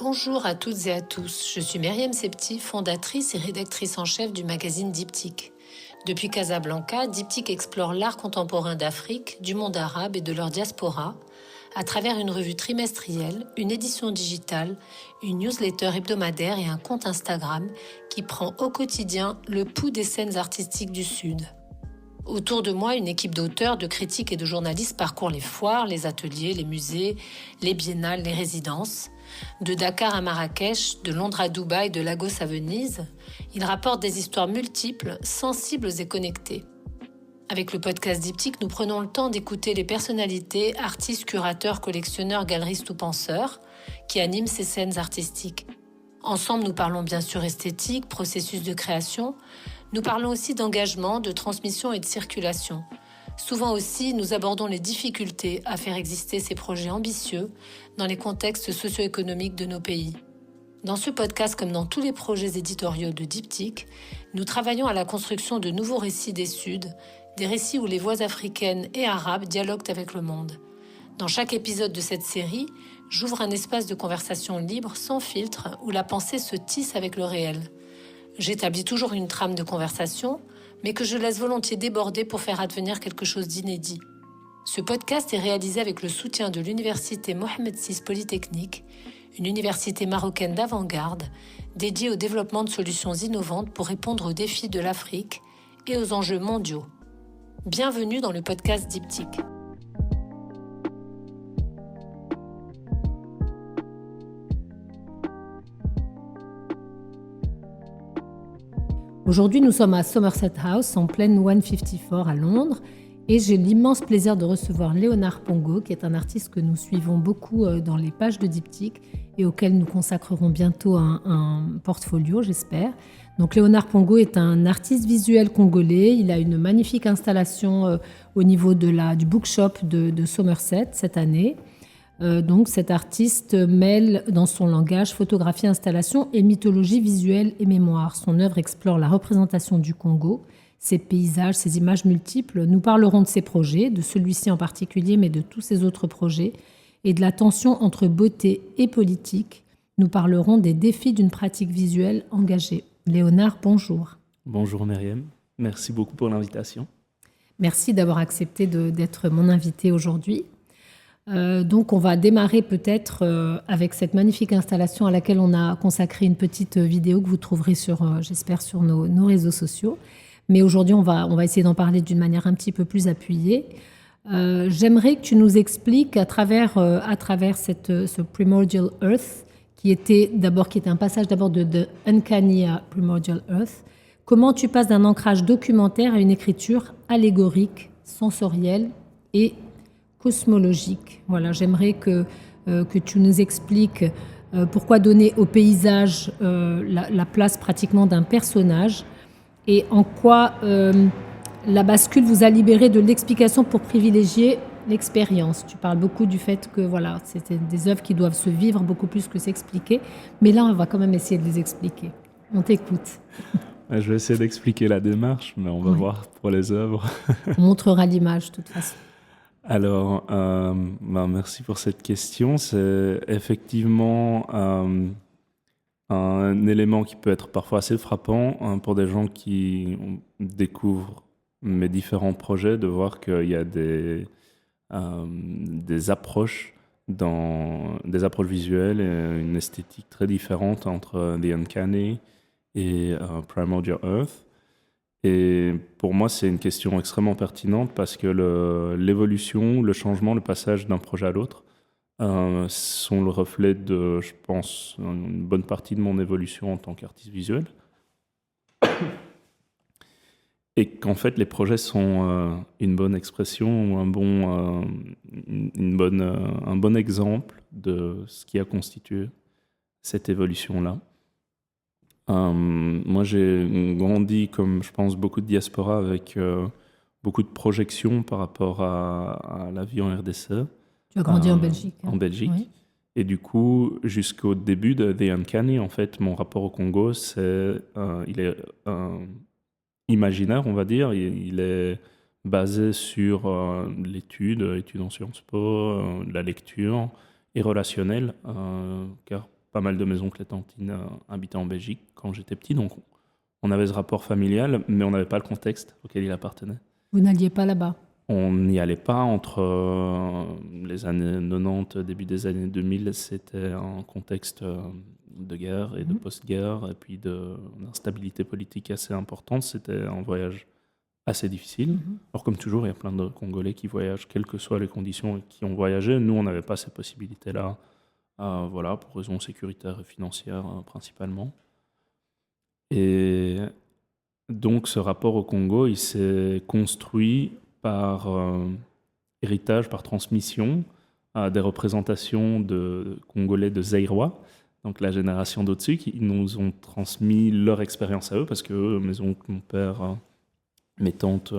Bonjour à toutes et à tous, je suis Myriam Septi, fondatrice et rédactrice en chef du magazine Diptyque. Depuis Casablanca, Diptyque explore l'art contemporain d'Afrique, du monde arabe et de leur diaspora, à travers une revue trimestrielle, une édition digitale, une newsletter hebdomadaire et un compte Instagram qui prend au quotidien le pouls des scènes artistiques du Sud. Autour de moi, une équipe d'auteurs, de critiques et de journalistes parcourt les foires, les ateliers, les musées, les biennales, les résidences. De Dakar à Marrakech, de Londres à Dubaï, de Lagos à Venise, ils rapportent des histoires multiples, sensibles et connectées. Avec le podcast Diptyque, nous prenons le temps d'écouter les personnalités, artistes, curateurs, collectionneurs, galeristes ou penseurs qui animent ces scènes artistiques. Ensemble, nous parlons bien sûr esthétique, processus de création. Nous parlons aussi d'engagement, de transmission et de circulation. Souvent aussi, nous abordons les difficultés à faire exister ces projets ambitieux dans les contextes socio-économiques de nos pays. Dans ce podcast, comme dans tous les projets éditoriaux de Diptyque, nous travaillons à la construction de nouveaux récits des Suds, des récits où les voix africaines et arabes dialoguent avec le monde. Dans chaque épisode de cette série, j'ouvre un espace de conversation libre, sans filtre, où la pensée se tisse avec le réel. J'établis toujours une trame de conversation, mais que je laisse volontiers déborder pour faire advenir quelque chose d'inédit. Ce podcast est réalisé avec le soutien de l'université Mohamed VI Polytechnique, une université marocaine d'avant-garde dédiée au développement de solutions innovantes pour répondre aux défis de l'Afrique et aux enjeux mondiaux. Bienvenue dans le podcast Diptyque. Aujourd'hui, nous sommes à Somerset House, en pleine 154 à Londres, et j'ai l'immense plaisir de recevoir Léonard Pongo, qui est un artiste que nous suivons beaucoup dans les pages de Diptyque et auquel nous consacrerons bientôt un portfolio, j'espère. Donc Léonard Pongo est un artiste visuel congolais. Il a une magnifique installation au niveau du bookshop de Somerset cette année. Donc cet artiste mêle dans son langage photographie, installation et mythologie visuelle et mémoire. Son œuvre explore la représentation du Congo, ses paysages, ses images multiples. Nous parlerons de ses projets, de celui-ci en particulier, mais de tous ses autres projets, et de la tension entre beauté et politique. Nous parlerons des défis d'une pratique visuelle engagée. Léonard, bonjour. Bonjour Myriam, merci beaucoup pour l'invitation. Merci d'avoir accepté d'être mon invité aujourd'hui. Donc on va démarrer peut-être avec cette magnifique installation à laquelle on a consacré une petite vidéo que vous trouverez j'espère sur nos réseaux sociaux. Mais aujourd'hui, on va essayer d'en parler d'une manière un petit peu plus appuyée. J'aimerais que tu nous expliques à travers ce Primordial Earth, qui était un passage d'abord de The Uncanny à Primordial Earth, comment tu passes d'un ancrage documentaire à une écriture allégorique, sensorielle et cosmologique. Voilà, j'aimerais que tu nous expliques pourquoi donner au paysage la place pratiquement d'un personnage et en quoi la bascule vous a libéré de l'explication pour privilégier l'expérience. Tu parles beaucoup du fait que voilà, c'était des œuvres qui doivent se vivre beaucoup plus que s'expliquer, mais là on va quand même essayer de les expliquer. On t'écoute. Je vais essayer d'expliquer la démarche, mais on va voir pour les œuvres. On montrera l'image de toute façon. Alors, merci pour cette question. C'est effectivement un élément qui peut être parfois assez frappant pour des gens qui découvrent mes différents projets, de voir qu'il y a des approches des approches visuelles et une esthétique très différente entre The Uncanny et Primordial Earth. Et pour moi, c'est une question extrêmement pertinente parce que l'évolution, le changement, le passage d'un projet à l'autre sont le reflet de, je pense, une bonne partie de mon évolution en tant qu'artiste visuel. Et qu'en fait, les projets sont une bonne expression ou un bon exemple de ce qui a constitué cette évolution-là. Moi, j'ai grandi, comme je pense beaucoup de diaspora, avec beaucoup de projections par rapport à la vie en RDC. Tu as grandi en Belgique. En Belgique. Oui. Et du coup, jusqu'au début de The Uncanny, en fait, mon rapport au Congo, il est imaginaire, on va dire. Il est basé sur études en Sciences Po, la lecture et relationnel, car pas mal de mes oncles et tantines habitaient en Belgique quand j'étais petit, donc on avait ce rapport familial, mais on n'avait pas le contexte auquel il appartenait. Vous n'alliez pas là-bas? On n'y allait pas entre les années 90, début des années 2000, c'était un contexte de guerre et de post-guerre, et puis d'instabilité politique assez importante. C'était un voyage assez difficile. Alors comme toujours, il y a plein de Congolais qui voyagent, quelles que soient les conditions, et qui ont voyagé. Nous, on n'avait pas ces possibilités-là, voilà, pour raisons sécuritaires et financières principalement. Et donc ce rapport au Congo, il s'est construit par héritage, par transmission à des représentations de Congolais de Zaïrois, donc la génération d'au-dessus, qui nous ont transmis leur expérience à eux, parce que eux, mes oncles, mon père, mes tantes,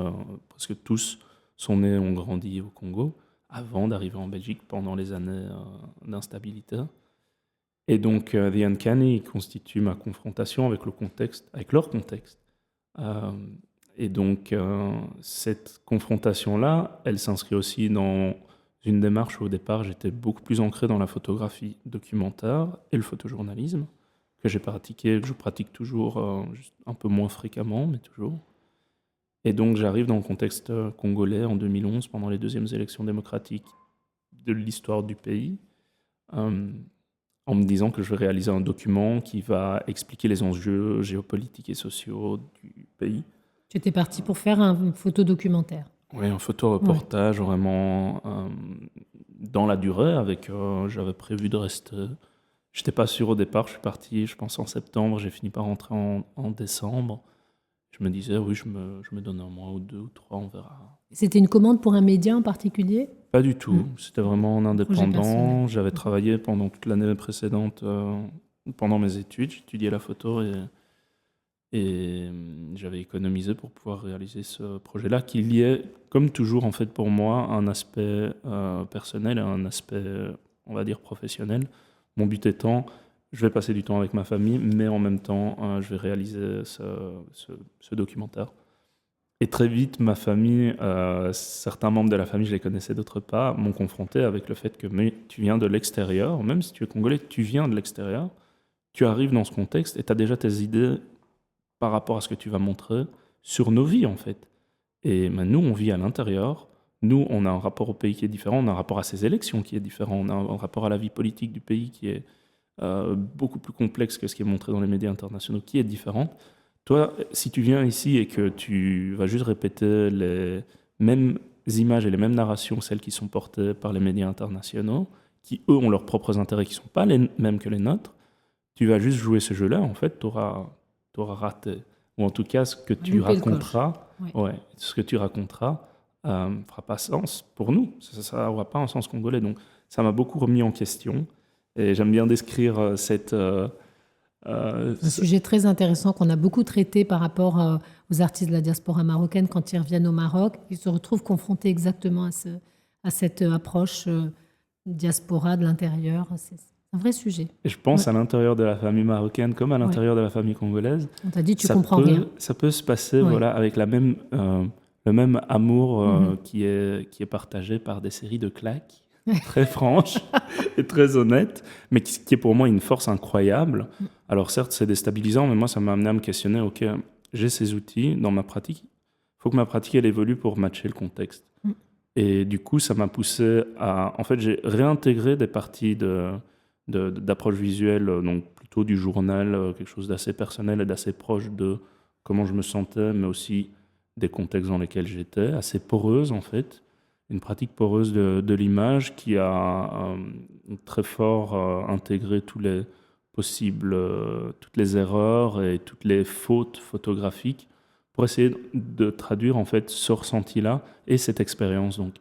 presque tous sont nés et ont grandi au Congo, avant d'arriver en Belgique pendant les années d'instabilité. Et donc The Uncanny constitue ma confrontation avec le contexte, avec leur contexte. Et donc, cette confrontation-là, elle s'inscrit aussi dans une démarche où, au départ, j'étais beaucoup plus ancré dans la photographie documentaire et le photojournalisme, que j'ai pratiqué, que je pratique toujours, juste un peu moins fréquemment, mais toujours. Et donc, j'arrive dans le contexte congolais en 2011, pendant les deuxièmes élections démocratiques de l'histoire du pays, en me disant que je vais réaliser un document qui va expliquer les enjeux géopolitiques et sociaux du pays. Tu étais parti pour faire un photodocumentaire. Oui, un photoreportage vraiment dans la durée. J'avais prévu de rester. Je n'étais pas sûr au départ. Je suis parti, je pense, en septembre. J'ai fini par rentrer en décembre. Je me disais, oui, je me donne un mois ou 2 ou 3, on verra. C'était une commande pour un média en particulier? Pas du tout. C'était vraiment en indépendant. personnel. J'avais travaillé pendant toute l'année précédente, pendant mes études. J'étudiais la photo et j'avais économisé pour pouvoir réaliser ce projet-là, qui liait, comme toujours en fait pour moi, un aspect personnel et un aspect, on va dire, professionnel. Mon but étant, je vais passer du temps avec ma famille, mais en même temps, je vais réaliser ce documentaire. Et très vite, ma famille, certains membres de la famille, je les connaissais, d'autres pas, m'ont confronté avec le fait que mais tu viens de l'extérieur, même si tu es congolais, tu viens de l'extérieur, tu arrives dans ce contexte et tu as déjà tes idées par rapport à ce que tu vas montrer sur nos vies, en fait. Et nous, on vit à l'intérieur. Nous, on a un rapport au pays qui est différent, on a un rapport à ces élections qui est différent, on a un rapport à la vie politique du pays qui est beaucoup plus complexe que ce qui est montré dans les médias internationaux, qui est différent. Toi, si tu viens ici et que tu vas juste répéter les mêmes images et les mêmes narrations, celles qui sont portées par les médias internationaux, qui, eux, ont leurs propres intérêts qui ne sont pas les mêmes que les nôtres, tu vas juste jouer ce jeu-là, en fait, tu auras raté. Ou en tout cas, ce que tu raconteras, ce que tu raconteras fera pas sens pour nous. Ça n'aura pas un sens congolais. Donc, ça m'a beaucoup remis en question. Et j'aime bien décrire cette... un sujet très intéressant qu'on a beaucoup traité par rapport aux artistes de la diaspora marocaine quand ils reviennent au Maroc. Ils se retrouvent confrontés exactement à cette approche diaspora de l'intérieur. C'est un vrai sujet. Et je pense à l'intérieur de la famille marocaine comme à l'intérieur de la famille congolaise. On t'a dit, tu comprends rien. Ça peut se passer avec le même amour qui est partagé par des séries de claques très franches et très honnêtes, mais qui est pour moi une force incroyable. Alors certes, c'est déstabilisant, mais moi, ça m'a amené à me questionner, ok, j'ai ces outils dans ma pratique, il faut que ma pratique, elle évolue pour matcher le contexte. Et du coup, ça m'a poussé à... En fait, j'ai réintégré des parties d'approche visuelle, donc plutôt du journal, quelque chose d'assez personnel et d'assez proche de comment je me sentais, mais aussi des contextes dans lesquels j'étais, assez poreuse en fait, une pratique poreuse de l'image qui a très fort intégré tous les possibles, toutes les erreurs et toutes les fautes photographiques pour essayer de traduire en fait ce ressenti-là et cette expérience. Donc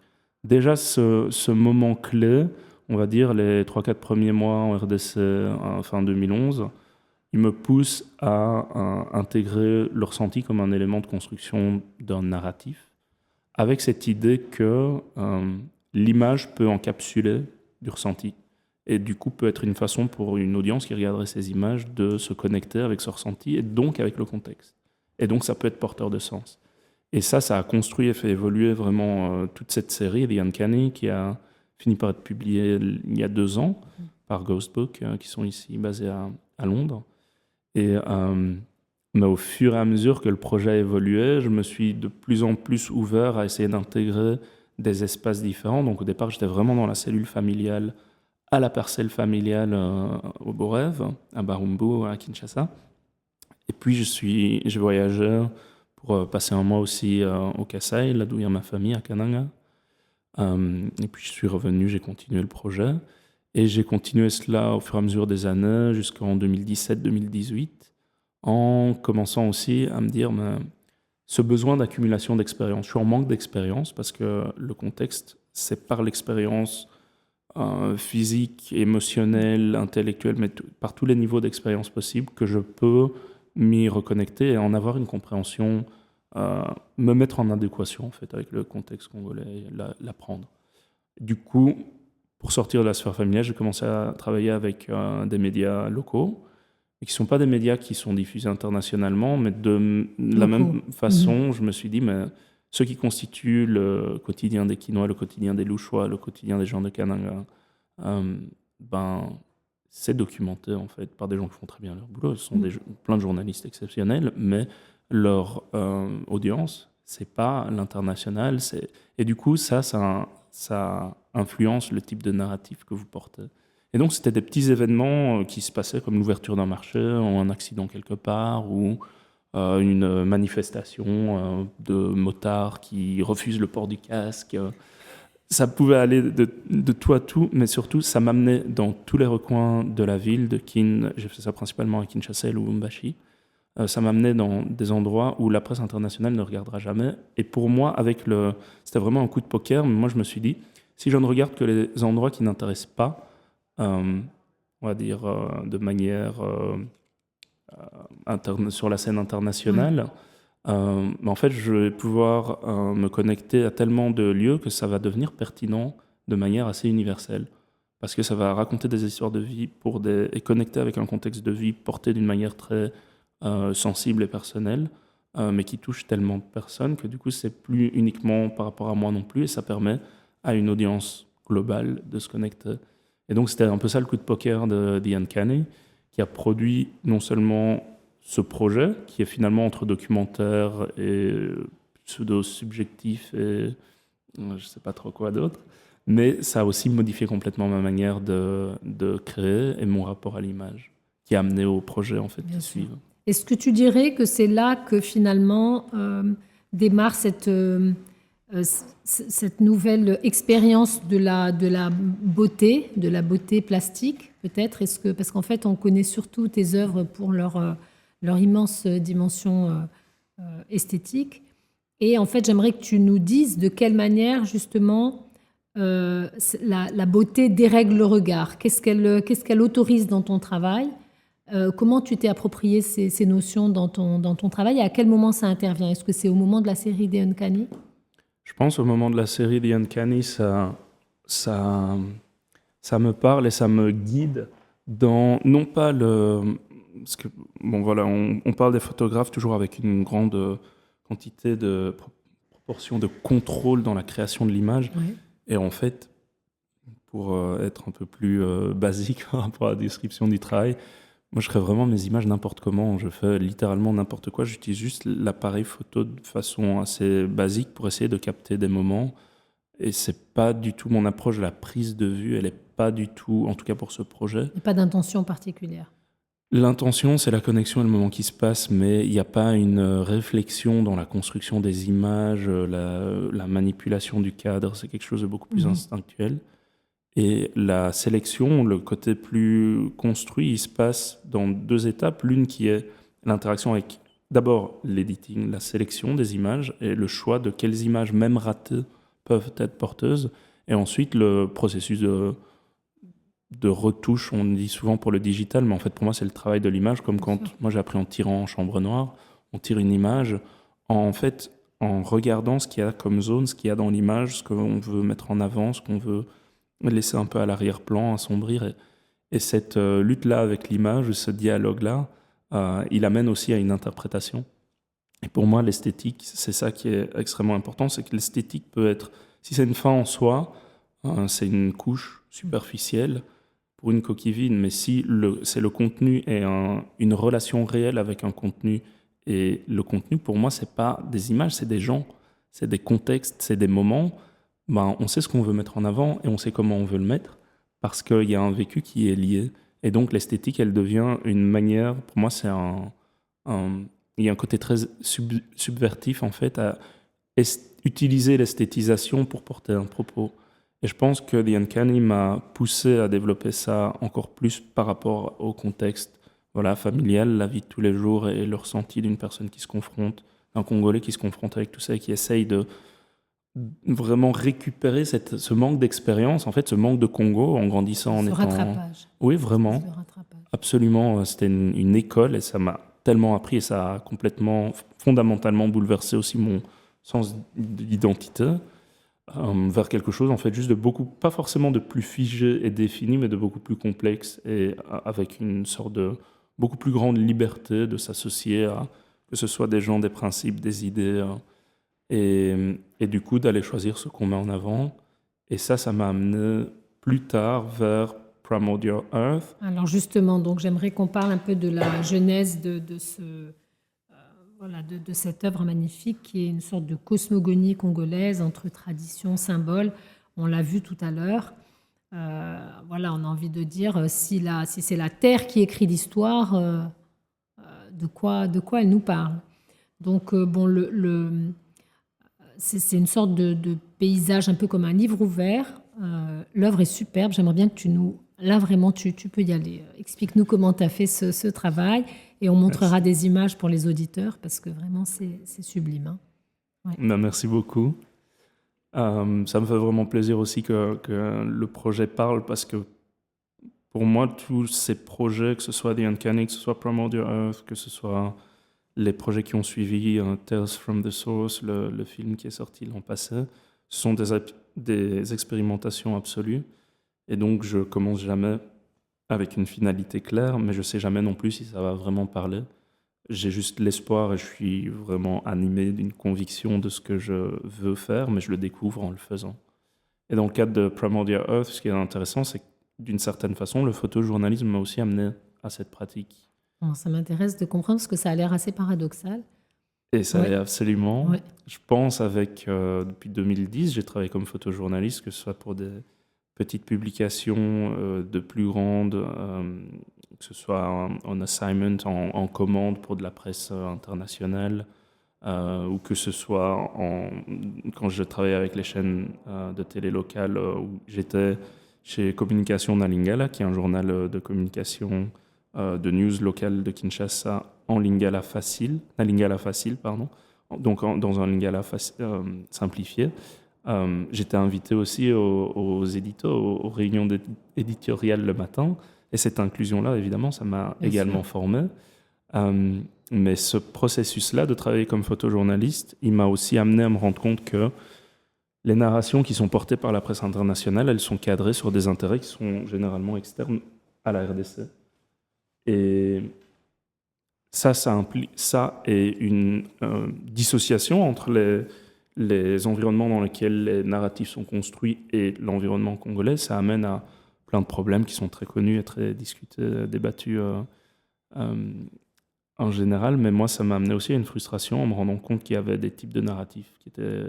déjà ce moment clé, on va dire les 3-4 premiers mois en RDC fin 2011, il me pousse à intégrer le ressenti comme un élément de construction d'un narratif, avec cette idée que l'image peut encapsuler du ressenti. Et du coup, peut être une façon pour une audience qui regarderait ces images de se connecter avec ce ressenti et donc avec le contexte. Et donc, ça peut être porteur de sens. Et ça a construit et fait évoluer vraiment toute cette série, The Uncanny, qui a fini par être publiée il y a 2 ans, par Ghostbook, qui sont ici basés à Londres. Et mais au fur et à mesure que le projet évoluait, je me suis de plus en plus ouvert à essayer d'intégrer des espaces différents. Donc au départ, j'étais vraiment dans la cellule familiale, à la parcelle familiale au Beau-Rêve, à Barumbu, à Kinshasa. Et puis je voyageais pour passer un mois aussi au Kasaï, là d'où il y a ma famille, à Kananga. Et puis je suis revenu, j'ai continué le projet. Et j'ai continué cela au fur et à mesure des années, jusqu'en 2017-2018, en commençant aussi à me dire ce besoin d'accumulation d'expérience. Je suis en manque d'expérience parce que le contexte, c'est par l'expérience physique, émotionnelle, intellectuelle, mais par tous les niveaux d'expérience possibles que je peux m'y reconnecter et en avoir une compréhension, me mettre en adéquation en fait avec le contexte congolais, l'apprendre. Du coup, pour sortir de la sphère familiale, j'ai commencé à travailler avec des médias locaux, et qui ne sont pas des médias qui sont diffusés internationalement, mais de la même façon, je me suis dit, mais ce qui constitue le quotidien des Kinois, le quotidien des Louchois, le quotidien des gens de Kananga, c'est documenté en fait par des gens qui font très bien leur boulot. Ce sont plein de journalistes exceptionnels, mais leur audience, c'est pas l'international. Et du coup, ça influence le type de narratif que vous portez. Et donc, c'était des petits événements qui se passaient comme l'ouverture d'un marché, ou un accident quelque part, ou une manifestation de motards qui refusent le port du casque. Ça pouvait aller de tout à tout, mais surtout, ça m'amenait dans tous les recoins de la ville de j'ai fait ça principalement à Kinshasa et Lubumbashi. Ça m'amenait dans des endroits où la presse internationale ne regardera jamais. Et pour moi, c'était vraiment un coup de poker. Mais moi, je me suis dit, si je ne regarde que les endroits qui n'intéressent pas, on va dire de manière sur la scène internationale, en fait, je vais pouvoir me connecter à tellement de lieux que ça va devenir pertinent de manière assez universelle. Parce que ça va raconter des histoires de vie et connecter avec un contexte de vie porté d'une manière très sensible et personnelle, mais qui touche tellement de personnes que du coup, c'est plus uniquement par rapport à moi non plus, et ça permet à une audience globale de se connecter. Et donc, c'était un peu ça le coup de poker de The Uncanny, qui a produit non seulement ce projet, qui est finalement entre documentaire et pseudo-subjectif et je ne sais pas trop quoi d'autre, mais ça a aussi modifié complètement ma manière de créer et mon rapport à l'image, qui a amené au projet en fait, qui suivent. Est-ce que tu dirais que c'est là que finalement démarre cette nouvelle expérience de la beauté plastique, peut-être? Parce qu'en fait, on connaît surtout tes œuvres pour leur immense dimension esthétique. Et en fait, j'aimerais que tu nous dises de quelle manière, justement, la beauté dérègle le regard. Qu'est-ce qu'elle autorise dans ton travail? Comment tu t'es approprié ces notions dans ton travail et à quel moment ça intervient? Est-ce que c'est au moment de la série The Uncanny? Je pense au moment de la série The Uncanny, ça me parle et ça me guide dans, non pas parce que, bon voilà, on parle des photographes toujours avec une grande quantité de proportion de contrôle dans la création de l'image. Oui. Et en fait, pour être un peu plus basique par rapport à la description du travail, moi, je crée vraiment mes images n'importe comment. Je fais littéralement n'importe quoi. J'utilise juste l'appareil photo de façon assez basique pour essayer de capter des moments. Et c'est pas du tout mon approche de la prise de vue. Elle est pas du tout, en tout cas pour ce projet. Il n'y a pas d'intention particulière. L'intention, c'est la connexion et le moment qui se passe, mais il n'y a pas une réflexion dans la construction des images, la manipulation du cadre. C'est quelque chose de beaucoup plus instinctuel. Et la sélection, le côté plus construit, il se passe dans deux étapes. L'une qui est l'interaction avec d'abord l'editing, la sélection des images et le choix de quelles images, même ratées, peuvent être porteuses. Et ensuite, le processus de retouche, on dit souvent pour le digital, mais en fait pour moi c'est le travail de l'image, comme quand moi j'ai appris en tirant en chambre noire, on tire une image en regardant ce qu'il y a comme zone, ce qu'il y a dans l'image, ce qu'on veut mettre en avant, ce qu'on veut laisser un peu à l'arrière-plan, assombrir. Et cette lutte-là avec l'image, ce dialogue-là, il amène aussi à une interprétation. Et pour moi, l'esthétique, c'est ça qui est extrêmement important, c'est que l'esthétique peut être, si c'est une fin en soi, c'est une couche superficielle. pour une coquille vide, mais si c'est le contenu et une relation réelle avec un contenu, et le contenu, pour moi, c'est pas des images, c'est des gens, c'est des contextes, c'est des moments, ben, on sait ce qu'on veut mettre en avant et on sait comment on veut le mettre, parce qu'il y a un vécu qui est lié. Et donc l'esthétique, elle devient une manière, pour moi, il y a un côté très subvertif, en fait, à utiliser l'esthétisation pour porter un propos. Et je pense que The Uncanny m'a poussé à développer ça encore plus par rapport au contexte familial, la vie de tous les jours et le ressenti d'une personne qui se confronte, d'un Congolais qui se confronte avec tout ça et qui essaye de vraiment récupérer ce manque d'expérience, en fait, ce manque de Congo en grandissant en étant... rattrapage. Oui, vraiment. Absolument. C'était une école et ça m'a tellement appris et ça a complètement, fondamentalement bouleversé aussi mon sens d'identité vers quelque chose, en fait, juste de beaucoup, pas forcément de plus figé et défini, mais de beaucoup plus complexe et avec une sorte de beaucoup plus grande liberté de s'associer à, que ce soit des gens, des principes, des idées, et du coup d'aller choisir ce qu'on met en avant. Et ça m'a amené plus tard vers Primordial Earth. Alors justement, donc j'aimerais qu'on parle un peu de la genèse de cette œuvre magnifique qui est une sorte de cosmogonie congolaise entre tradition, symbole. On l'a vu tout à l'heure. On a envie de dire si c'est la terre qui écrit l'histoire, de quoi elle nous parle. Donc c'est une sorte de paysage un peu comme un livre ouvert. L'œuvre est superbe. J'aimerais bien que tu nous... Là, vraiment, tu peux y aller. Explique-nous comment tu as fait ce travail et on montrera des images pour les auditeurs parce que vraiment, c'est sublime. Hein. Ouais. Ben, merci beaucoup. Ça me fait vraiment plaisir aussi que le projet parle parce que pour moi, tous ces projets, que ce soit The Uncanny, que ce soit Primordial Earth, que ce soit les projets qui ont suivi, Tales from the Source, le film qui est sorti l'an passé, ce sont des expérimentations absolues. Et donc, je commence jamais avec une finalité claire, mais je sais jamais non plus si ça va vraiment parler. J'ai juste l'espoir et je suis vraiment animé d'une conviction de ce que je veux faire, mais je le découvre en le faisant. Et dans le cadre de Primordial Earth, ce qui est intéressant, c'est que d'une certaine façon, le photojournalisme m'a aussi amené à cette pratique. Bon, ça m'intéresse de comprendre parce que ça a l'air assez paradoxal. Et ça l'est absolument. Ouais. Je pense depuis 2010, j'ai travaillé comme photojournaliste, que ce soit pour des petites publications de plus grandes, que ce soit en assignment, en commande pour de la presse internationale, ou que ce soit quand je travaillais avec les chaînes de télé locales, où j'étais chez Communication Nalingala, qui est un journal de communication de news locale de Kinshasa en Lingala facile, donc dans un Lingala simplifié. J'étais invité aussi aux réunions éditoriales le matin, et cette inclusion-là, évidemment, ça m'a également formé. Mais ce processus-là de travailler comme photojournaliste, il m'a aussi amené à me rendre compte que les narrations qui sont portées par la presse internationale, elles sont cadrées sur des intérêts qui sont généralement externes à la RDC. Et ça est une dissociation entre les environnements dans lesquels les narratifs sont construits et l'environnement congolais. Ça amène à plein de problèmes qui sont très connus et très discutés, débattus en général. Mais moi, ça m'a amené aussi à une frustration en me rendant compte qu'il y avait des types de narratifs qui étaient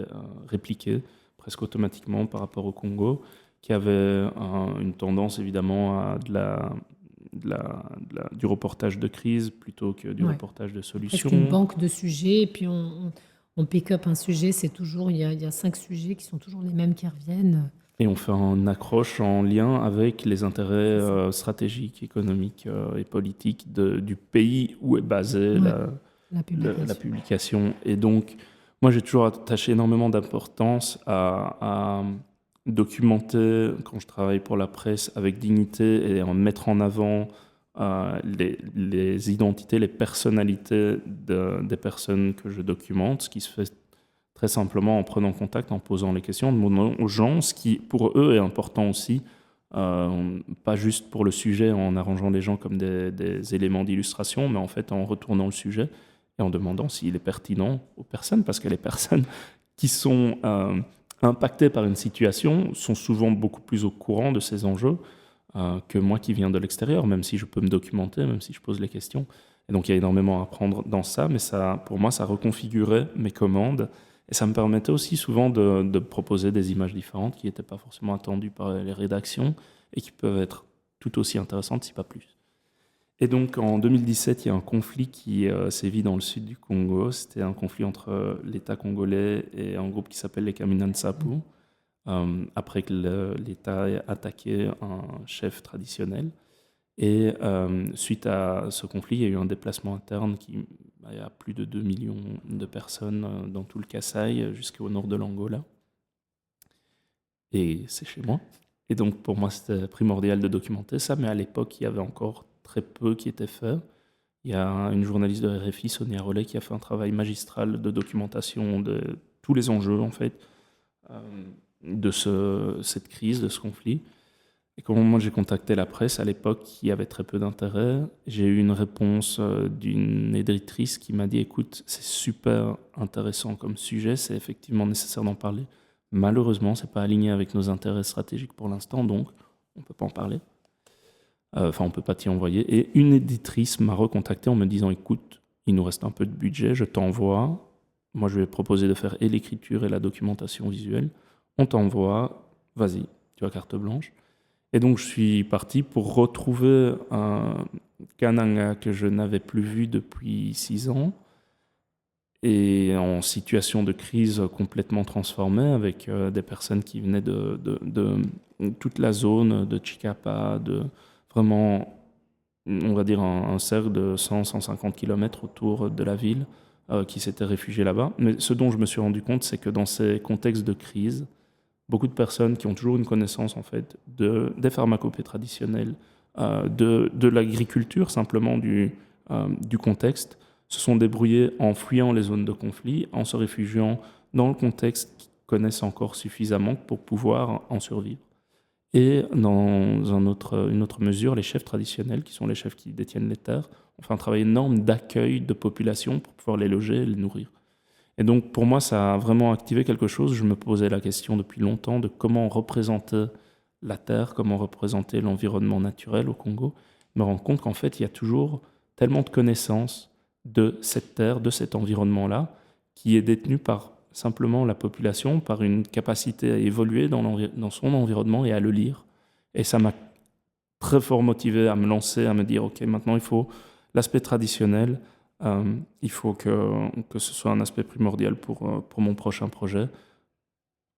répliqués presque automatiquement par rapport au Congo, qui avaient une tendance évidemment à du reportage de crise plutôt que du reportage de solutions. C'est une banque de sujets, et puis on pick up un sujet, c'est toujours, il y a 5 sujets qui sont toujours les mêmes qui reviennent. Et on fait un accroche en lien avec les intérêts stratégiques, économiques et politiques du pays où est basée la publication. Et donc, moi, j'ai toujours attaché énormément d'importance à documenter, quand je travaille pour la presse, avec dignité et en mettre en avant les identités, les personnalités des personnes que je documente, ce qui se fait très simplement en prenant contact, en posant les questions, en demandant aux gens ce qui, pour eux, est important aussi, pas juste pour le sujet, en arrangeant les gens comme des éléments d'illustration, mais en fait en retournant le sujet et en demandant s'il est pertinent aux personnes, parce que les personnes qui sont impactées par une situation sont souvent beaucoup plus au courant de ces enjeux que moi qui viens de l'extérieur, même si je peux me documenter, même si je pose les questions. Et donc il y a énormément à apprendre dans ça, mais ça, pour moi, ça reconfigurait mes commandes. Et ça me permettait aussi souvent de proposer des images différentes qui n'étaient pas forcément attendues par les rédactions et qui peuvent être tout aussi intéressantes, si pas plus. Et donc en 2017, il y a un conflit qui sévit dans le sud du Congo. C'était un conflit entre l'État congolais et un groupe qui s'appelle les Kamina Nsapu, après que l'État ait attaqué un chef traditionnel. Et suite à ce conflit, il y a eu un déplacement interne qui a plus de 2 millions de personnes dans tout le Kasaï jusqu'au nord de l'Angola. Et c'est chez moi. Et donc pour moi, c'était primordial de documenter ça, mais à l'époque, il y avait encore très peu qui était fait. Il y a une journaliste de RFI, Sonia Rollet, qui a fait un travail magistral de documentation de tous les enjeux, en fait, de cette crise, de ce conflit. Et quand moi j'ai contacté la presse, à l'époque, il y avait très peu d'intérêt. J'ai eu une réponse d'une éditrice qui m'a dit « Écoute, c'est super intéressant comme sujet, c'est effectivement nécessaire d'en parler. Malheureusement, ce n'est pas aligné avec nos intérêts stratégiques pour l'instant, donc on ne peut pas en parler. Enfin, on ne peut pas t'y envoyer. » Et une éditrice m'a recontacté en me disant « Écoute, il nous reste un peu de budget, je t'envoie. Moi, je vais proposer de faire et l'écriture et la documentation visuelle. On t'envoie, vas-y, tu as carte blanche. » Et donc, je suis parti pour retrouver un Kananga que je n'avais plus vu depuis 6 ans et en situation de crise complètement transformée avec des personnes qui venaient de toute la zone de Chikapa, de vraiment, on va dire, un cercle de 100-150 km autour de la ville qui s'étaient réfugiés là-bas. Mais ce dont je me suis rendu compte, c'est que dans ces contextes de crise, beaucoup de personnes qui ont toujours une connaissance en fait des pharmacopées traditionnelles, de l'agriculture simplement du contexte, se sont débrouillées en fuyant les zones de conflit, en se réfugiant dans le contexte qu'ils connaissent encore suffisamment pour pouvoir en survivre. Et dans une autre mesure, les chefs traditionnels, qui sont les chefs qui détiennent les terres, ont fait un travail énorme d'accueil de populations pour pouvoir les loger et les nourrir. Et donc, pour moi, ça a vraiment activé quelque chose. Je me posais la question depuis longtemps de comment représenter la terre, comment représenter l'environnement naturel au Congo. Je me rends compte qu'en fait, il y a toujours tellement de connaissances de cette terre, de cet environnement-là, qui est détenu par simplement la population, par une capacité à évoluer dans son environnement et à le lire. Et ça m'a très fort motivé à me lancer, à me dire, OK, maintenant, il faut l'aspect traditionnel. Il faut que ce soit un aspect primordial pour mon prochain projet.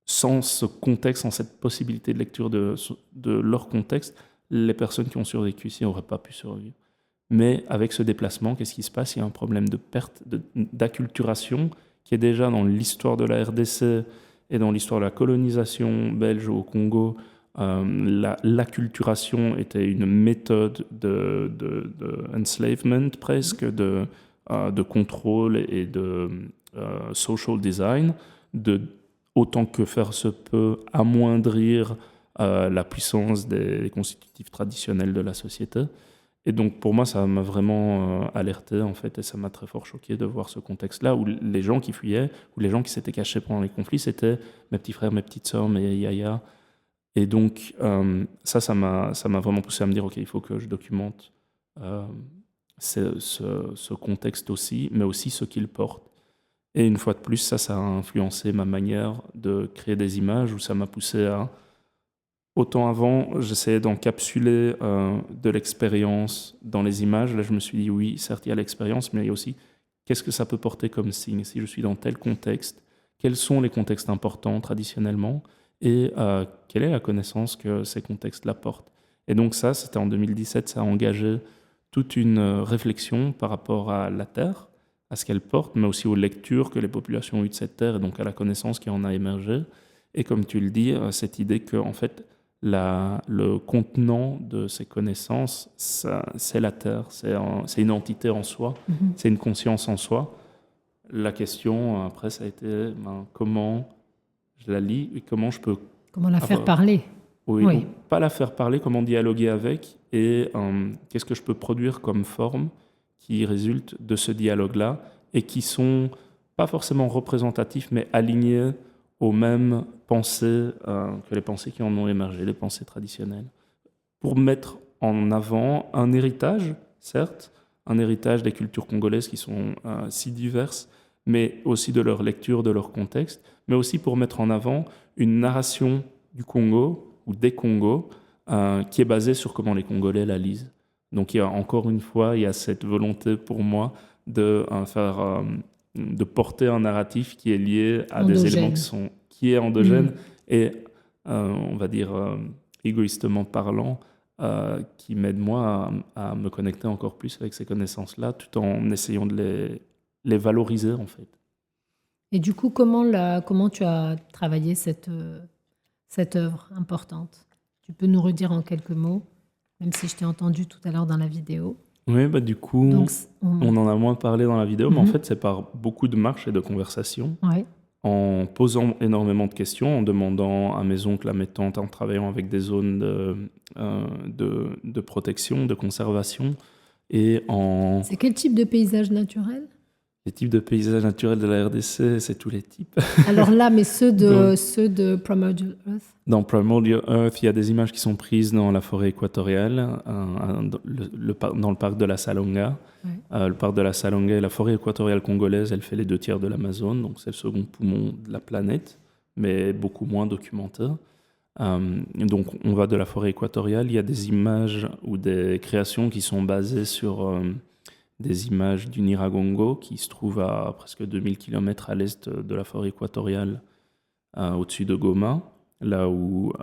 Sans ce contexte, sans cette possibilité de lecture de leur contexte, les personnes qui ont survécu ici n'auraient pas pu survivre. Mais avec ce déplacement, qu'est-ce qui se passe? Il y a un problème de perte, d'acculturation qui est déjà dans l'histoire de la RDC et dans l'histoire de la colonisation belge au Congo. L'acculturation était une méthode de enslavement presque, de contrôle et de social design, autant que faire se peut amoindrir la puissance des constitutifs traditionnels de la société. Et donc pour moi, ça m'a vraiment alerté en fait, et ça m'a très fort choqué de voir ce contexte-là où les gens qui fuyaient, où les gens qui s'étaient cachés pendant les conflits, c'était mes petits frères, mes petites sœurs, mes yaya. Et donc ça m'a vraiment poussé à me dire, OK, il faut que je documente ce contexte aussi, mais aussi ce qu'il porte. Et une fois de plus, ça a influencé ma manière de créer des images, où ça m'a poussé à... Autant avant, j'essayais d'encapsuler de l'expérience dans les images. Là, je me suis dit, oui, certes, il y a l'expérience, mais il y a aussi qu'est-ce que ça peut porter comme signe si je suis dans tel contexte, quels sont les contextes importants traditionnellement, et quelle est la connaissance que ces contextes-là portent. Et donc ça, c'était en 2017, ça a engagé toute une réflexion par rapport à la Terre, à ce qu'elle porte, mais aussi aux lectures que les populations ont eues de cette Terre, et donc à la connaissance qui en a émergé. Et comme tu le dis, cette idée que, en fait, le contenant de ces connaissances, c'est la Terre, c'est une entité en soi, c'est une conscience en soi. La question, après, ça a été comment je la lis et comment je peux... Comment la faire parler. Oui. Pas la faire parler, comment dialoguer avec, et qu'est-ce que je peux produire comme forme qui résulte de ce dialogue-là, et qui sont pas forcément représentatifs, mais alignés aux mêmes pensées que les pensées qui en ont émergé, les pensées traditionnelles, pour mettre en avant un héritage, certes, un héritage des cultures congolaises qui sont si diverses, mais aussi de leur lecture, de leur contexte, mais aussi pour mettre en avant une narration du Congo ou des Congos qui est basée sur comment les Congolais la lisent. Donc encore une fois, il y a cette volonté pour moi de porter un narratif qui est lié à des éléments qui est endogène et on va dire égoïstement parlant, qui m'aide moi à me connecter encore plus avec ces connaissances-là, tout en essayant de les valoriser en fait. Et du coup, comment tu as travaillé cette œuvre importante? Tu peux nous redire en quelques mots, même si je t'ai entendu tout à l'heure dans la vidéo. Oui, du coup, on en a moins parlé dans la vidéo, mais en fait, c'est par beaucoup de marches et de conversations, en posant énormément de questions, en demandant à mes oncles, à mes tantes, en travaillant avec des zones de protection, de conservation, et en... C'est quel type de paysage naturel? Les types de paysages naturels de la RDC, c'est tous les types. Alors là, mais ceux de Primordial Earth? Dans Primordial Earth, il y a des images qui sont prises dans la forêt équatoriale, dans le parc de la Salonga. Le parc de la Salonga et la forêt équatoriale congolaise, elle fait les 2/3 de l'Amazone, donc c'est le second poumon de la planète, mais beaucoup moins documenté. Donc on va de la forêt équatoriale, il y a des images ou des créations qui sont basées sur... des images du Nyiragongo qui se trouve à presque 2000 km à l'est de la forêt équatoriale, au-dessus de Goma, là où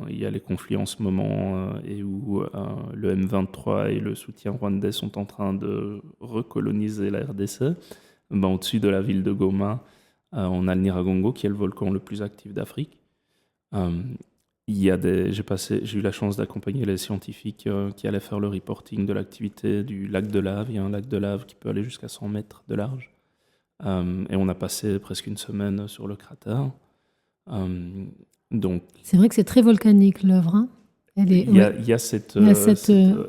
il y a les conflits en ce moment et où le M23 et le soutien rwandais sont en train de recoloniser la RDC. Au-dessus de la ville de Goma, on a le Nyiragongo qui est le volcan le plus actif d'Afrique. J'ai eu la chance d'accompagner les scientifiques qui allaient faire le reporting de l'activité du lac de lave. Il y a un lac de lave qui peut aller jusqu'à 100 mètres de large. Et on a passé presque une semaine sur le cratère. C'est vrai que c'est très volcanique, l'œuvre. Hein. Il y a cette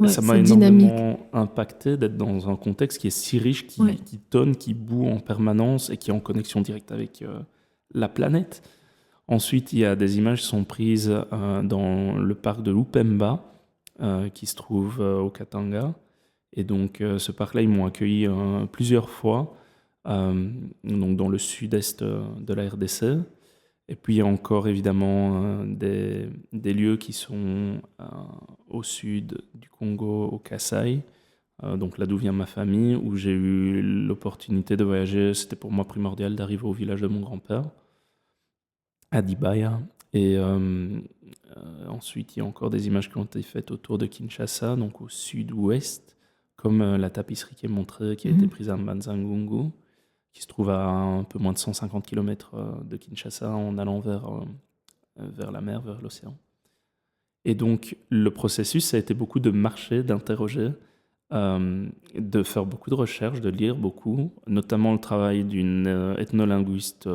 ça m'a énormément impacté d'être dans un contexte qui est si riche, qui tonne, qui bout en permanence et qui est en connexion directe avec la planète. Ensuite, il y a des images qui sont prises dans le parc de Lupemba, qui se trouve au Katanga. Et donc, ce parc-là, ils m'ont accueilli plusieurs fois, donc dans le sud-est de la RDC. Et puis, il y a encore évidemment des lieux qui sont au sud du Congo, au Kasaï, donc là d'où vient ma famille, où j'ai eu l'opportunité de voyager. C'était pour moi primordial d'arriver au village de mon grand-père, à Dibaya. Et ensuite, il y a encore des images qui ont été faites autour de Kinshasa, donc au sud-ouest, comme la tapisserie qui est montrée, qui a été prise à Mbanza-Ngungu, qui se trouve à un peu moins de 150 km de Kinshasa, en allant vers la mer, vers l'océan. Et donc, le processus, ça a été beaucoup de marcher, d'interroger, de faire beaucoup de recherches, de lire beaucoup, notamment le travail d'une ethnolinguiste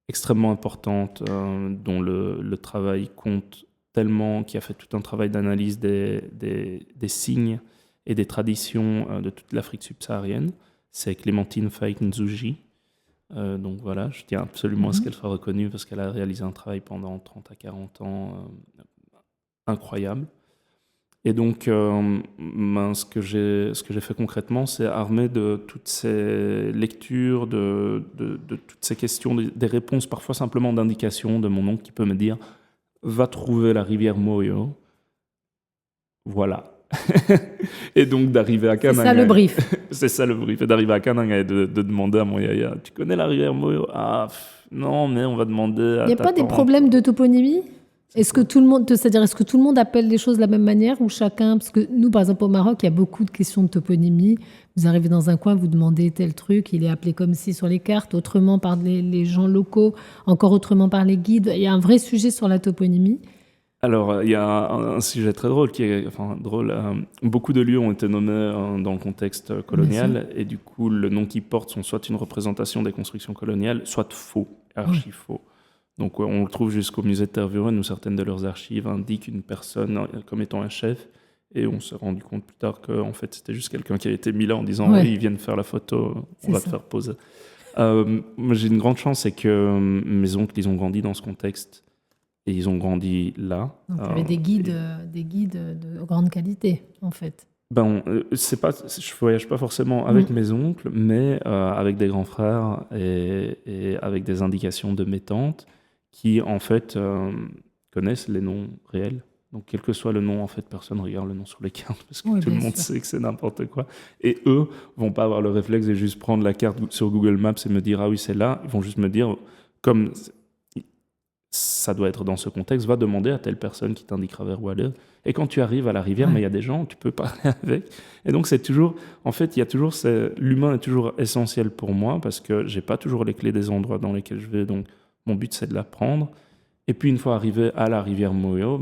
extrêmement importante, dont le travail compte tellement, qui a fait tout un travail d'analyse des signes et des traditions de toute l'Afrique subsaharienne. C'est Clémentine Faïk-Nzuji. Donc voilà, je tiens absolument à ce qu'elle soit reconnue parce qu'elle a réalisé un travail pendant 30 à 40 ans incroyable. Et donc, ce que j'ai fait concrètement, c'est armé de toutes ces lectures, de toutes ces questions, des réponses parfois simplement d'indications de mon oncle qui peut me dire « Va trouver la rivière Moyo ». Voilà. Et donc d'arriver à Kananga. C'est ça le brief. C'est ça le brief. Et d'arriver à Kananga et de demander à mon yaya « Tu connais la rivière Moyo ?»« Ah, non, mais on va demander à Il n'y a pas des problèmes de toponymie ? Est-ce que tout le monde appelle les choses de la même manière ou chacun, parce que nous, par exemple, au Maroc, il y a beaucoup de questions de toponymie. Vous arrivez dans un coin, vous demandez tel truc, il est appelé comme ci sur les cartes, autrement par les gens locaux, encore autrement par les guides. Il y a un vrai sujet sur la toponymie. Alors, il y a un sujet très drôle beaucoup de lieux ont été nommés dans le contexte colonial, et du coup, le nom qu'ils portent sont soit une représentation des constructions coloniales, soit faux, archi-faux. Donc on le trouve jusqu'au musée de Tervuren, où certaines de leurs archives indiquent une personne comme étant un chef, et on s'est rendu compte plus tard qu'en fait c'était juste quelqu'un qui a été mis là en disant oui, ils viennent faire la photo, on va te faire poser. Moi j'ai une grande chance, c'est que mes oncles, ils ont grandi dans ce contexte et ils ont grandi là. Donc, tu avais des guides de grande qualité, en fait. Je voyage pas forcément avec mes oncles, mais avec des grands frères et avec des indications de mes tantes qui, en fait, connaissent les noms réels. Donc, quel que soit le nom, en fait, personne ne regarde le nom sur les cartes parce que tout le monde sait que c'est n'importe quoi. Et eux vont pas avoir le réflexe de juste prendre la carte sur Google Maps et me dire « Ah oui, c'est là ». Ils vont juste me dire, comme ça doit être dans ce contexte, va demander à telle personne qui t'indiquera vers où aller. Et quand tu arrives à la rivière, mais il y a des gens, tu peux parler avec. Et donc, c'est toujours... En fait, il y a toujours... L'humain est toujours essentiel pour moi parce que j'ai pas toujours les clés des endroits dans lesquels je vais. Donc, mon but, c'est de l'apprendre. Et puis, une fois arrivé à la rivière Moyo,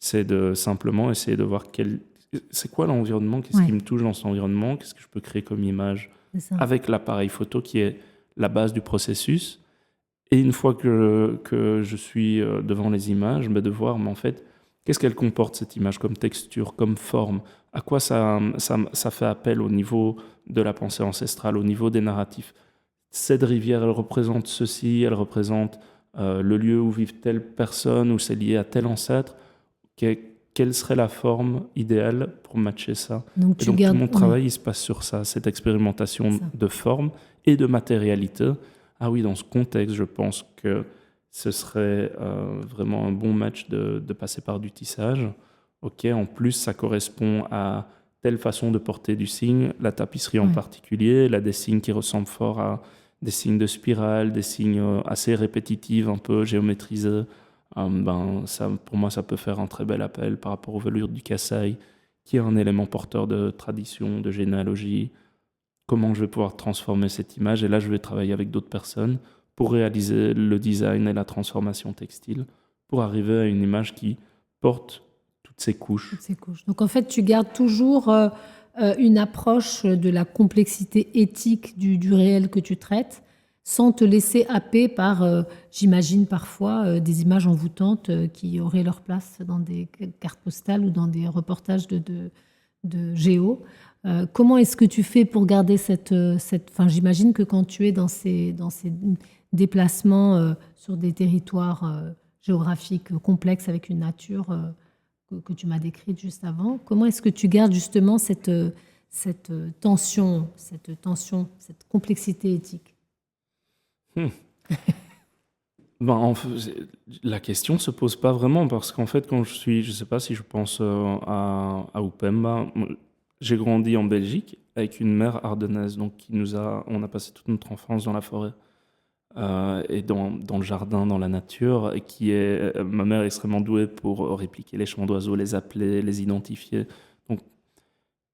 c'est de simplement essayer de voir c'est quoi l'environnement, qu'est-ce qui me touche dans cet environnement, qu'est-ce que je peux créer comme image avec l'appareil photo qui est la base du processus. Et une fois que je suis devant les images, de voir, mais en fait, qu'est-ce qu'elle comporte cette image comme texture, comme forme, à quoi ça fait appel au niveau de la pensée ancestrale, au niveau des narratifs. Cette rivière, elle représente ceci, elle représente le lieu où vivent telle personne, où c'est lié à tel ancêtre. Quelle serait la forme idéale pour matcher ça? Donc tout mon travail, il se passe sur ça, cette expérimentation de forme et de matérialité. Ah oui, dans ce contexte, je pense que ce serait vraiment un bon match de passer par du tissage. Ok, en plus, ça correspond à telle façon de porter du signe, la tapisserie en particulier, elle a des signes qui ressemblent fort à des signes de spirale, des signes assez répétitifs, un peu géométrisés. Pour moi, ça peut faire un très bel appel par rapport aux velours du Kasaï, qui est un élément porteur de tradition, de généalogie. Comment je vais pouvoir transformer cette image? Et là, je vais travailler avec d'autres personnes pour réaliser le design et la transformation textile, pour arriver à une image qui porte toutes ces couches. Donc, en fait, tu gardes toujours une approche de la complexité éthique du réel que tu traites, sans te laisser happer par, j'imagine parfois, des images envoûtantes qui auraient leur place dans des cartes postales ou dans des reportages de géo. Comment est-ce que tu fais pour garder j'imagine que quand tu es dans ces déplacements sur des territoires géographiques complexes avec une nature que tu m'as décrite juste avant, comment est-ce que tu gardes justement cette tension, cette complexité éthique? La question ne se pose pas vraiment parce qu'en fait, quand je ne sais pas si je pense à Upemba, j'ai grandi en Belgique avec une mère ardennaise, donc on a passé toute notre enfance dans la forêt et dans le jardin, dans la nature, et ma mère est extrêmement douée pour répliquer les chants d'oiseaux, les appeler, les identifier. Donc,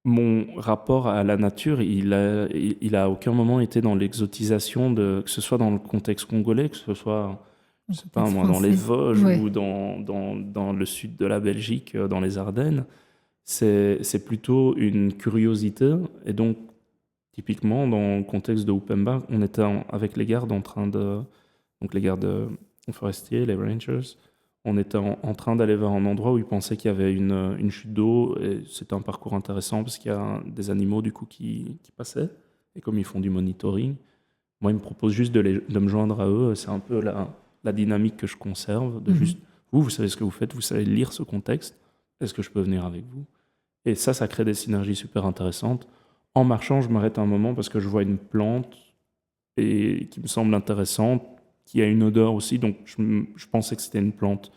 mon rapport à la nature, il a à aucun moment été dans l'exotisation, que ce soit dans le contexte congolais, que ce soit, je sais pas moi, dans les Vosges ou dans le sud de la Belgique, dans les Ardennes. C'est plutôt une curiosité. Et donc, typiquement, dans le contexte de Upemba, on était avec les gardes donc les gardes forestiers, les rangers, on était en train d'aller vers un endroit où ils pensaient qu'il y avait une chute d'eau. Et c'était un parcours intéressant parce qu'il y a des animaux du coup qui passaient. Et comme ils font du monitoring, moi, ils me proposent juste de me joindre à eux. C'est un peu la dynamique que je conserve. Juste, vous savez ce que vous faites, vous savez lire ce contexte. Est-ce que je peux venir avec vous? Et ça crée des synergies super intéressantes. En marchant, je m'arrête un moment parce que je vois une plante qui me semble intéressante, qui a une odeur aussi. Donc, je pensais que c'était une plante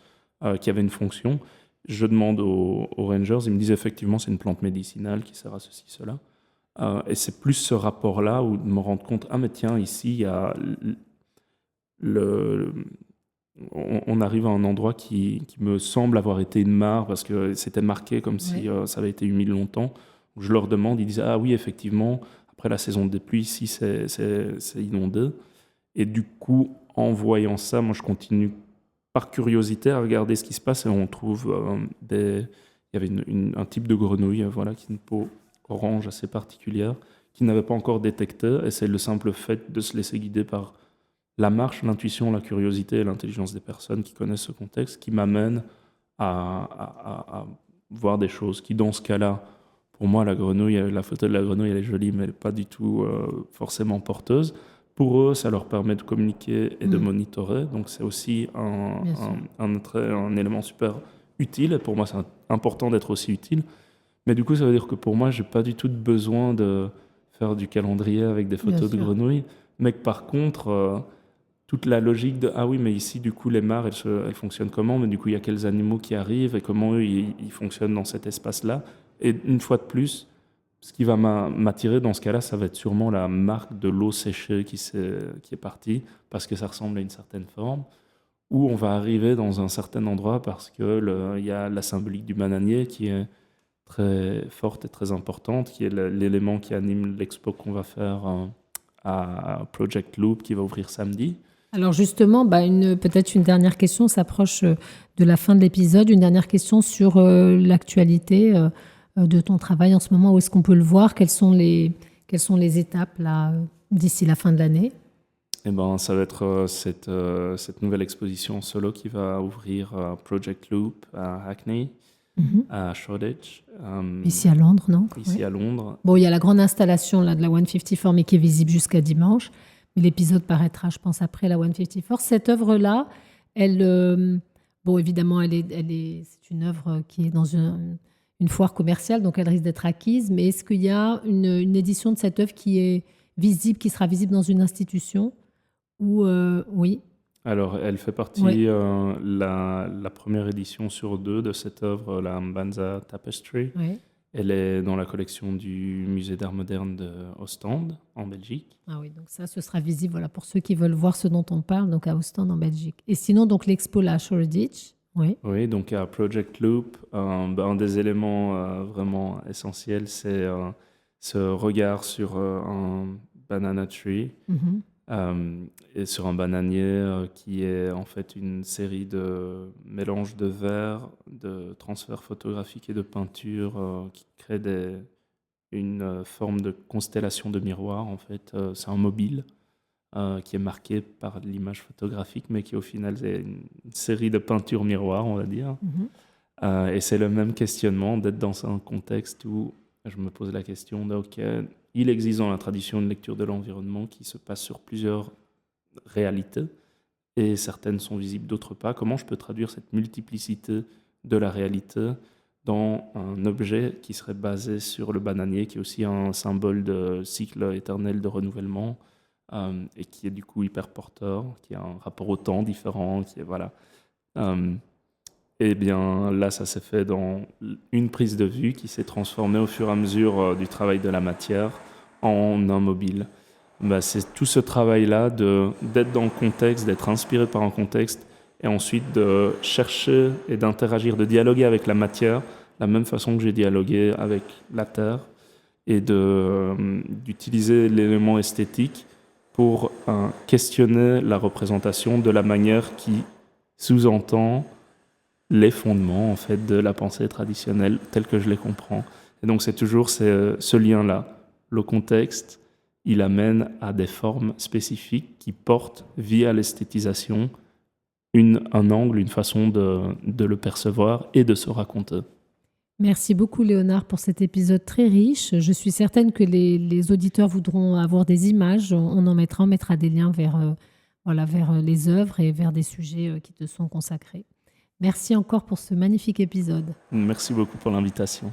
qui avait une fonction. Je demande aux rangers, ils me disent effectivement c'est une plante médicinale qui sert à ceci, cela. Et c'est plus ce rapport-là où de me rendre compte, ah mais tiens, ici, il y a on arrive à un endroit qui me semble avoir été une mare parce que c'était marqué comme si ça avait été humide longtemps. Je leur demande, ils disent ah oui effectivement après la saison des pluies ici c'est inondé. Et du coup en voyant ça, moi je continue par curiosité à regarder ce qui se passe et on trouve il y avait un type de grenouille voilà qui a une peau orange assez particulière qui n'avait pas encore détecté, et c'est le simple fait de se laisser guider par la marche, l'intuition, la curiosité et l'intelligence des personnes qui connaissent ce contexte qui m'amènent à voir des choses qui, dans ce cas-là, pour moi, la photo de la grenouille, elle est jolie, mais elle n'est pas du tout forcément porteuse. pour eux, ça leur permet de communiquer et de monitorer. Donc, c'est aussi Bien sûr. un élément super utile. Et pour moi, c'est important d'être aussi utile. Mais du coup, ça veut dire que pour moi, j'ai pas du tout de besoin de faire du calendrier avec des Bien photos de sûr. grenouilles. Mais que par contre, toute la logique de ah oui, mais ici, du coup, les mares, elles fonctionnent comment? Mais du coup, il y a quels animaux qui arrivent et comment eux, ils fonctionnent dans cet espace-là. Et une fois de plus, ce qui va m'attirer dans ce cas-là, ça va être sûrement la marque de l'eau séchée qui est partie, parce que ça ressemble à une certaine forme, ou on va arriver dans un certain endroit parce que il y a la symbolique du bananier qui est très forte et très importante, qui est l'élément qui anime l'expo qu'on va faire à Project Loop, qui va ouvrir samedi. Alors justement, peut-être une dernière question, on s'approche de la fin de l'épisode. Une dernière question sur l'actualité de ton travail en ce moment. Où est-ce qu'on peut le voir? Quelles sont les étapes là, d'ici la fin de l'année? Eh ben, ça va être cette nouvelle exposition solo qui va ouvrir Project Loop à Hackney, à Shoreditch. Ici à Londres, non? Ici Ouais. à Londres. Bon, il y a la grande installation là, de la 154, mais qui est visible jusqu'à dimanche. Mais l'épisode paraîtra, je pense, après la 154. Cette œuvre-là, bon, évidemment, c'est une œuvre qui est dans une foire commerciale, donc elle risque d'être acquise. Mais est-ce qu'il y a une édition de cette œuvre qui est visible, qui sera visible dans une institution? Ou oui. Alors, elle fait partie Ouais. la première édition sur 2 de cette œuvre, la Mbanza Tapestry. Ouais. Elle est dans la collection du Musée d'Art moderne de Ostende, en Belgique. Ah oui, donc ça, ce sera visible, voilà, pour ceux qui veulent voir ce dont on parle, donc à Ostende en Belgique. Et sinon, donc l'expo là, à Shoreditch, oui. Oui, donc à Project Loop, un des éléments vraiment essentiels, c'est ce regard sur un banana tree. Mhm. Et sur un bananier qui est en fait une série de mélanges de verre, de transferts photographiques et de peinture qui crée une forme de constellation de miroirs. En fait, c'est un mobile qui est marqué par l'image photographique, mais qui au final est une série de peintures miroirs, on va dire. Et c'est le même questionnement d'être dans un contexte où je me pose la question de, ok, il existe dans la tradition une lecture de l'environnement qui se passe sur plusieurs réalités, et certaines sont visibles, d'autres pas. Comment je peux traduire cette multiplicité de la réalité dans un objet qui serait basé sur le bananier, qui est aussi un symbole de cycle éternel de renouvellement, et qui est du coup hyper porteur, qui a un rapport au temps différent, qui est, voilà. Et bien là, ça s'est fait dans une prise de vue qui s'est transformée au fur et à mesure du travail de la matière en un mobile. C'est tout ce travail-là d'être dans le contexte, d'être inspiré par un contexte, et ensuite de chercher et d'interagir, de dialoguer avec la matière, la même façon que j'ai dialogué avec la terre, et d'utiliser l'élément esthétique pour questionner la représentation de la manière qui sous-entend les fondements en fait de la pensée traditionnelle telle que je les comprends. Et donc c'est toujours ce lien-là. Le contexte, il amène à des formes spécifiques qui portent via l'esthétisation un angle, une façon de le percevoir et de se raconter. Merci beaucoup Léonard pour cet épisode très riche. Je suis certaine que les auditeurs voudront avoir des images. On mettra des liens vers les œuvres et vers des sujets qui te sont consacrés. Merci encore pour ce magnifique épisode. Merci beaucoup pour l'invitation.